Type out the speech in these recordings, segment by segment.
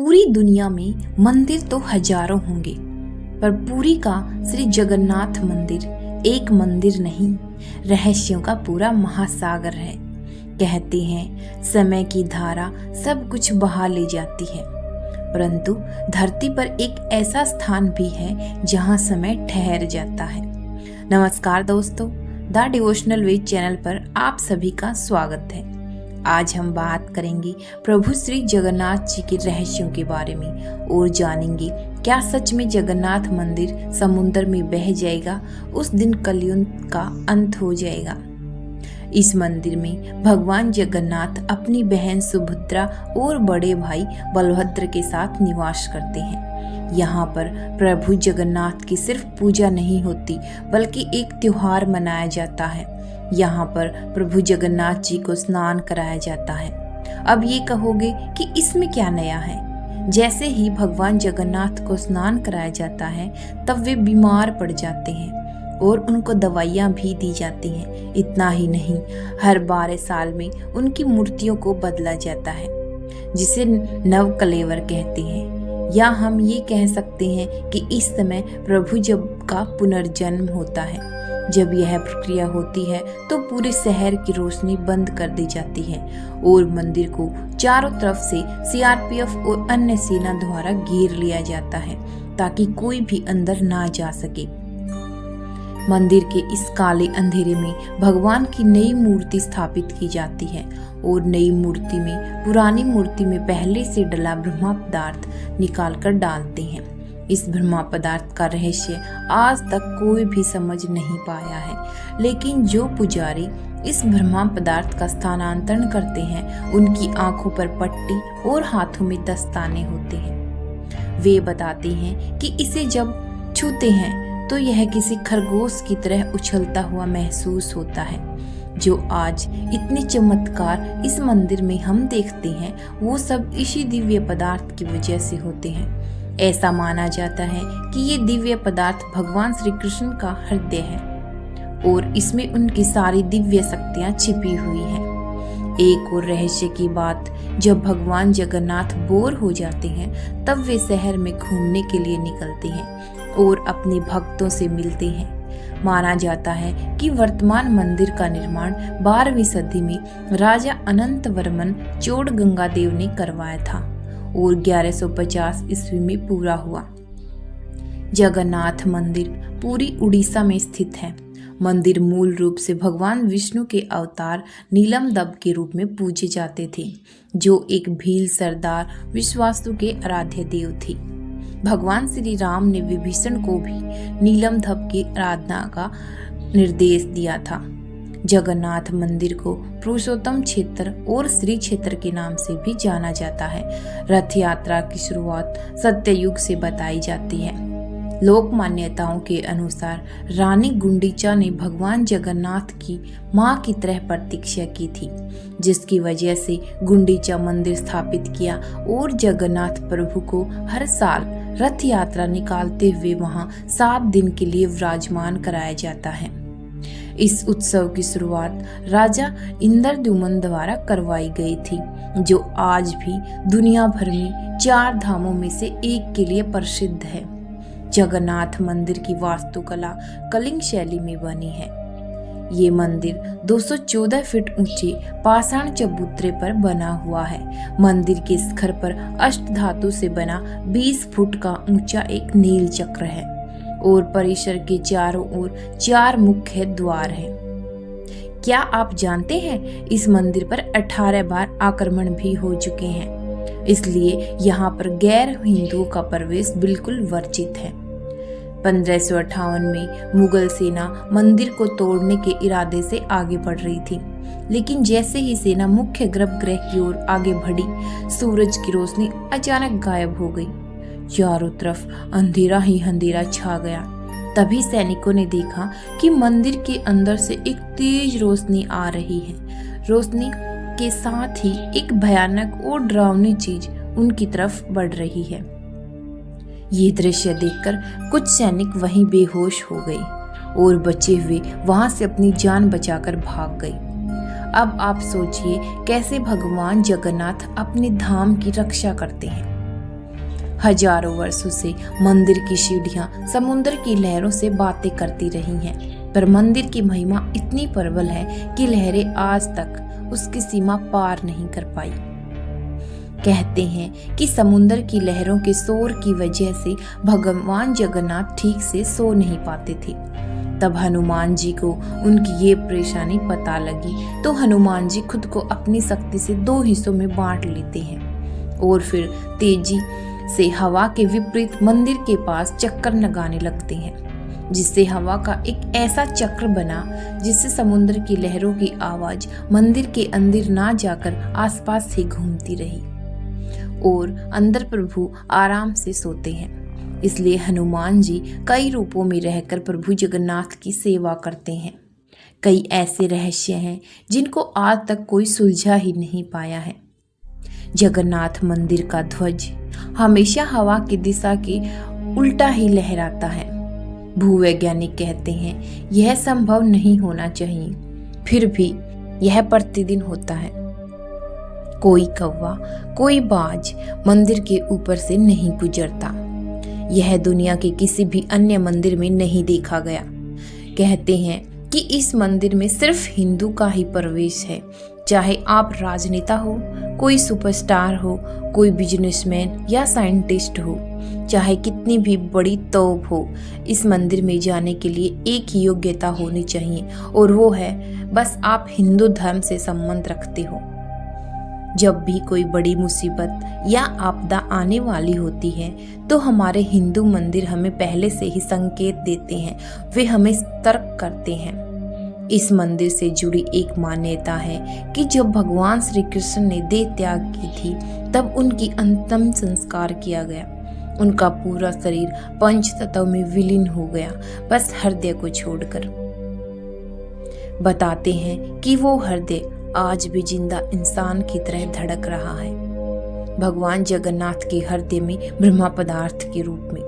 पूरी दुनिया में मंदिर तो हजारों होंगे, पर पुरी का श्री जगन्नाथ मंदिर एक मंदिर नहीं, रहस्यों का पूरा महासागर है। कहते हैं समय की धारा सब कुछ बहा ले जाती है, परंतु धरती पर एक ऐसा स्थान भी है जहां समय ठहर जाता है। नमस्कार दोस्तों, द डिवोशनल वे चैनल पर आप सभी का स्वागत है। आज हम बात करेंगे प्रभु श्री जगन्नाथ जी के रहस्यों के बारे में और जानेंगे क्या सच में जगन्नाथ मंदिर समुद्र में बह जाएगा, उस दिन कलयुग का अंत हो जाएगा। इस मंदिर में भगवान जगन्नाथ अपनी बहन सुभद्रा और बड़े भाई बलभद्र के साथ निवास करते हैं। यहाँ पर प्रभु जगन्नाथ की सिर्फ पूजा नहीं होती, बल्कि एक त्योहार मनाया जाता है। यहाँ पर प्रभु जगन्नाथ जी को स्नान कराया जाता है। अब ये कहोगे कि इसमें क्या नया है? जैसे ही भगवान जगन्नाथ को स्नान कराया जाता है, तब वे बीमार पड़ जाते हैं और उनको दवाइयाँ भी दी जाती हैं। इतना ही नहीं, हर 12 साल में उनकी मूर्तियों को बदला जाता है, जिसे नवकलेवर कहते हैं। या हम ये कह सकते हैं कि इस समय प्रभु जब का पुनर्जन्म होता है। जब यह प्रक्रिया होती है तो पूरे शहर की रोशनी बंद कर दी जाती है और मंदिर को चारों तरफ से सीआरपीएफ और अन्य सेना द्वारा घेर लिया जाता है, ताकि कोई भी अंदर ना जा सके। मंदिर के इस काले अंधेरे में भगवान की नई मूर्ति स्थापित की जाती है और नई मूर्ति में पुरानी मूर्ति में पहले से डला ब्रह्मा पदार्थ निकालकर डालते हैं। इस ब्रह्मा पदार्थ का रहस्य आज तक कोई भी समझ नहीं पाया है, लेकिन जो पुजारी इस ब्रह्मा पदार्थ का स्थानांतरण करते हैं, उनकी आंखों पर पट्टी और हाथों में दस्ताने होते हैं। वे बताते हैं कि इसे जब छूते हैं तो यह किसी खरगोश की तरह उछलता हुआ महसूस होता है। जो आज इतने चमत्कार इस मंदिर में हम देखते हैं, वो सब इसी दिव्य पदार्थ की वजह से होते हैं। ऐसा माना जाता है कि ये दिव्य पदार्थ भगवान श्री कृष्ण का हृदय है और इसमें उनकी सारी दिव्य शक्तियां छिपी हुई हैं। एक और रहस्य की बात, जब भगवान जगन्नाथ बोर हो जाते हैं, तब वे शहर में घूमने के लिए निकलते हैं और अपने भक्तों से मिलते हैं। माना जाता है कि वर्तमान मंदिर का निर्माण 12वीं सदी में राजा अनंत वर्मन चोड़गंगादेव ने करवाया था और 1150 ईस्वी में पूरा हुआ। जगन्नाथ मंदिर पूरी उड़ीसा में स्थित है। मंदिर मूल रूप से भगवान विष्णु के अवतार नीलमदब के रूप में पूजे जाते थे, जो एक भील सरदार विश्वासु के आराध्य देव थे। भगवान श्री राम ने विभीषण को भी नीलमदब की आराधना का निर्देश दिया था। जगन्नाथ मंदिर को पुरुषोत्तम क्षेत्र और श्री क्षेत्र के नाम से भी जाना जाता है। रथ यात्रा की शुरुआत सत्ययुग से बताई जाती है। लोक मान्यताओं के अनुसार रानी गुंडीचा ने भगवान जगन्नाथ की मां की तरह प्रतीक्षा की थी, जिसकी वजह से गुंडीचा मंदिर स्थापित किया और जगन्नाथ प्रभु को हर साल रथ यात्रा निकालते हुए वहां 7 दिन के लिए विराजमान कराया जाता है। इस उत्सव की शुरुआत राजा इंद्रद्युम्न द्वारा करवाई गई थी, जो आज भी दुनिया भर में 4 धामों में से एक के लिए प्रसिद्ध है। जगन्नाथ मंदिर की वास्तुकला कलिंग शैली में बनी है। ये मंदिर 214 फीट ऊंचे पाषाण चबूतरे पर बना हुआ है। मंदिर के शिखर पर अष्टधातु से बना 20 फुट का ऊंचा एक नील चक्र है और परिसर के चारों ओर 4 मुख्य द्वार हैं। क्या आप जानते हैं, इस मंदिर पर 18 बार आक्रमण भी हो चुके हैं, इसलिए यहाँ पर गैर हिंदुओं का प्रवेश बिल्कुल वर्जित है। 1558 में मुगल सेना मंदिर को तोड़ने के इरादे से आगे बढ़ रही थी, लेकिन जैसे ही सेना मुख्य गर्भगृह की ओर आगे बढ़ी, सूरज की रोशनी अचानक गायब हो गई। चारों तरफ अंधेरा ही अंधेरा छा गया। तभी सैनिकों ने देखा कि मंदिर के अंदर से एक तेज रोशनी आ रही है। रोशनी के साथ ही एक भयानक और डरावनी चीज उनकी तरफ बढ़ रही है। ये दृश्य देखकर कुछ सैनिक वहीं बेहोश हो गए और बचे हुए वहां से अपनी जान बचाकर भाग गए। अब आप सोचिए कैसे भगवान जगन्नाथ अपने धाम की रक्षा करते हैं। हजारों वर्षों से मंदिर की सीढ़ियां समुद्र की लहरों से बातें करती रही हैं, पर मंदिर की महिमा इतनी प्रबल है कि लहरें आज तक उसकी सीमा पार नहीं कर पाई। कहते हैं कि समुद्र की लहरों के शोर की वजह से भगवान जगन्नाथ ठीक से सो नहीं पाते थे। तब हनुमान जी को उनकी ये परेशानी पता लगी तो हनुमान जी खुद को अपनी शक्ति से 2 हिस्सों में बांट लेते हैं और फिर तेजी से हवा के विपरीत मंदिर के पास चक्कर लगाने लगते हैं, जिससे हवा का एक ऐसा चक्र बना जिससे समुद्र की लहरों की आवाज मंदिर के अंदर ना जाकर आसपास ही घूमती रही और अंदर प्रभु आराम से सोते हैं। इसलिए हनुमान जी कई रूपों में रहकर प्रभु जगन्नाथ की सेवा करते हैं। कई ऐसे रहस्य हैं जिनको आज तक कोई सुलझा ही नहीं पाया है। जगन्नाथ मंदिर का ध्वज हमेशा हवा की दिशा के उल्टा ही लहराता है। भूवैज्ञानिक कहते हैं यह संभव नहीं होना चाहिए, फिर भी यह प्रतिदिन होता है। कोई कौवा, कोई बाज मंदिर के ऊपर से नहीं गुजरता। यह दुनिया के किसी भी अन्य मंदिर में नहीं देखा गया। कहते हैं कि इस मंदिर में सिर्फ हिंदू का ही प्रवेश है। चाहे आप राजनेता हो, कोई सुपरस्टार हो, कोई बिजनेसमैन या साइंटिस्ट हो, चाहे कितनी भी बड़ी तोप हो, इस मंदिर में जाने के लिए एक ही योग्यता होनी चाहिए और वो है बस आप हिंदू धर्म से संबंध रखते हो। जब भी कोई बड़ी मुसीबत या आपदा आने वाली होती है तो हमारे हिंदू मंदिर हमें पहले से ही संकेत देते हैं, वे हमें सतर्क करते हैं। इस मंदिर से जुड़ी एक मान्यता है कि जब भगवान श्री कृष्ण ने देह त्याग की थी तब उनकी अंतिम संस्कार किया गया। उनका पूरा शरीर पंच तत्व में विलीन हो गया, बस हृदय को छोड़कर। बताते हैं कि वो हृदय आज भी जिंदा इंसान की तरह धड़क रहा है, भगवान जगन्नाथ के हृदय में ब्रह्मा पदार्थ के रूप में।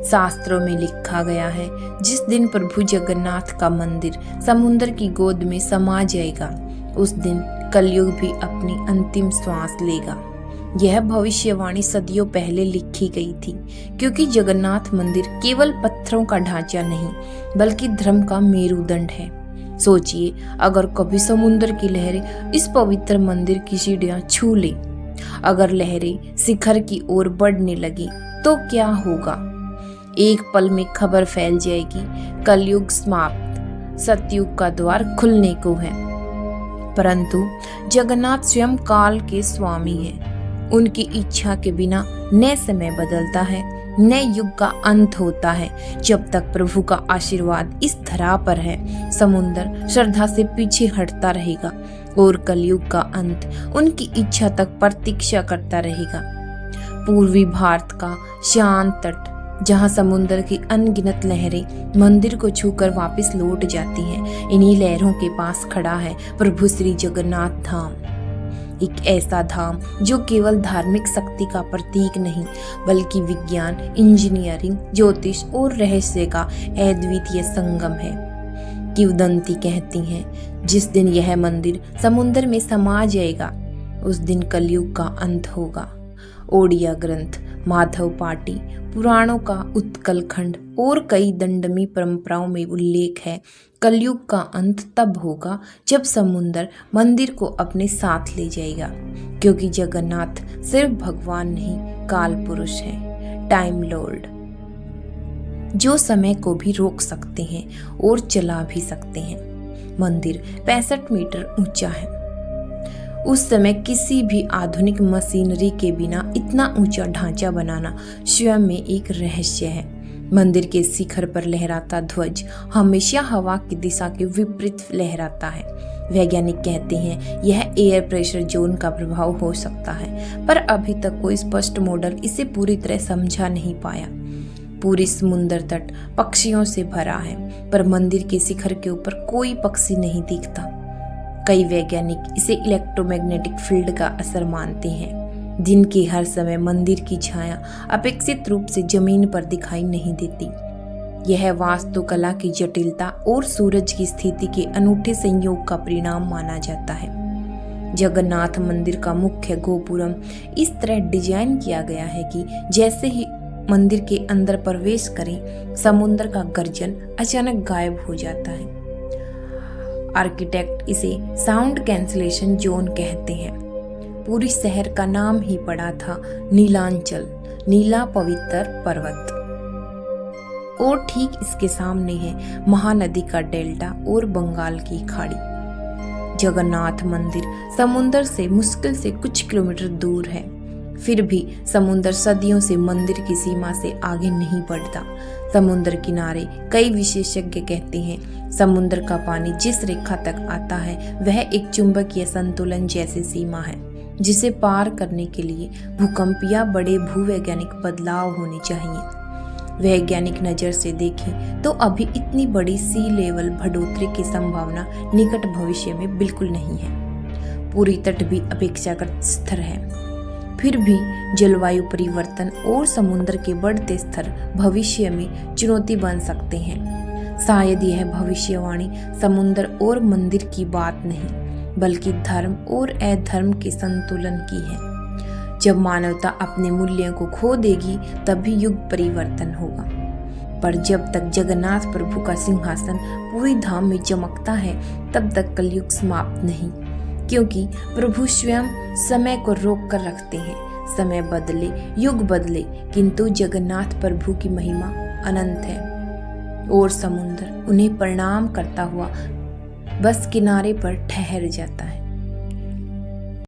शास्त्रों में लिखा गया है जिस दिन प्रभु जगन्नाथ का मंदिर समुद्र की गोद में समा जाएगा उस दिन कलयुग भी अपनी अंतिम श्वास लेगा। यह भविष्यवाणी सदियों पहले लिखी गई थी, क्योंकि जगन्नाथ मंदिर केवल पत्थरों का ढांचा नहीं बल्कि धर्म का मेरुदंड है। सोचिए, अगर कभी समुद्र की लहरें इस पवित्र मंदिर की सीढ़ियां छू ले, अगर लहरें शिखर की ओर बढ़ने लगी तो क्या होगा? एक पल में खबर फैल जाएगी, कलयुग समाप्त, सतयुग का द्वार खुलने को है। परंतु जगन्नाथ स्वयं काल के स्वामी हैं। उनकी इच्छा के बिना न समय बदलता है न युग का अंत होता है। जब तक प्रभु का आशीर्वाद इस धरा पर है, समुद्र श्रद्धा से पीछे हटता रहेगा और कलयुग का अंत उनकी इच्छा तक प्रतीक्षा करता रहेगा। पूर्वी भारत का शांत तट, जहाँ समुद्र की अनगिनत लहरें मंदिर को छूकर वापस लौट जाती हैं, इन्हीं लहरों के पास खड़ा है प्रभु श्री जगन्नाथ धाम। एक ऐसा धाम जो केवल धार्मिक शक्ति का प्रतीक नहीं बल्कि विज्ञान, इंजीनियरिंग, ज्योतिष और रहस्य का अद्वितीय संगम है। किंवदंती कहती हैं जिस दिन यह मंदिर समुद्र में समा जाएगा उस दिन कलयुग का अंत होगा। ओडिया ग्रंथ, माधव पाटी, पुराणों का उत्कल खंड और कई दंडमी परंपराओं में उल्लेख है, कलयुग का अंत तब होगा जब समुद्र मंदिर को अपने साथ ले जाएगा, क्योंकि जगन्नाथ सिर्फ भगवान नहीं, काल पुरुष है, टाइम लॉर्ड, जो समय को भी रोक सकते हैं और चला भी सकते हैं। मंदिर 65 मीटर ऊंचा है। उस समय किसी भी आधुनिक मशीनरी के बिना इतना ऊंचा ढांचा बनाना स्वयं में एक रहस्य है। मंदिर के शिखर पर लहराता ध्वज हमेशा हवा की दिशा के विपरीत लहराता है। वैज्ञानिक कहते हैं यह एयर प्रेशर जोन का प्रभाव हो सकता है, पर अभी तक कोई स्पष्ट मॉडल इसे पूरी तरह समझा नहीं पाया। पूरी समुद्र तट पक्षियों से भरा है, पर मंदिर के शिखर के ऊपर कोई पक्षी नहीं दिखता। कई वैज्ञानिक इसे इलेक्ट्रोमैग्नेटिक फील्ड का असर मानते हैं। दिन के हर समय मंदिर की छाया अपेक्षित रूप से जमीन पर दिखाई नहीं देती। यह वास्तुकला की जटिलता और सूरज की स्थिति के अनूठे संयोग का परिणाम माना जाता है। जगन्नाथ मंदिर का मुख्य गोपुरम इस तरह डिजाइन किया गया है कि जैसे ही मंदिर के अंदर प्रवेश करें, समुद्र का गर्जन अचानक गायब हो जाता है। आर्किटेक्ट इसे साउंड कैंसलेशन जोन कहते हैं। पूरी शहर का नाम ही पड़ा था नीलांचल, नीला पवित्र पर्वत। और ठीक इसके सामने है महानदी का डेल्टा और बंगाल की खाड़ी। जगन्नाथ मंदिर समुद्र से मुश्किल से कुछ किलोमीटर दूर है, फिर भी समुद्र सदियों से मंदिर की सीमा से आगे नहीं बढ़ता। समुद्र किनारे कई विशेषज्ञ कहते हैं समुद्र का पानी जिस रेखा तक आता है वह एक चुंबकीय संतुलन जैसी सीमा है, जिसे पार करने के लिए भूकंप या बड़े भूवैज्ञानिक बदलाव होने चाहिए। वैज्ञानिक नज़र से देखें तो अभी इतनी बड़ी सी लेवल बढ़ोतरी की संभावना निकट भविष्य में बिल्कुल नहीं है। पूरी तट भी अपेक्षाकृत स्थिर है, फिर भी जलवायु परिवर्तन और समुद्र के बढ़ते स्तर भविष्य में चुनौती बन सकते हैं। शायद यह भविष्यवाणी समुद्र और मंदिर की बात नहीं, बल्कि धर्म और अधर्म के संतुलन की है। जब मानवता अपने मूल्यों को खो देगी तभी युग परिवर्तन होगा। पर जब तक जगन्नाथ प्रभु का सिंहासन पूरी धाम में चमकता है तब तक कलयुग समाप्त नहीं, क्योंकि प्रभु स्वयं समय को रोक कर रखते हैं। समय बदले, युग बदले, किंतु जगन्नाथ प्रभु की महिमा अनंत है और समुद्र उन्हें प्रणाम करता हुआ बस किनारे पर ठहर जाता है।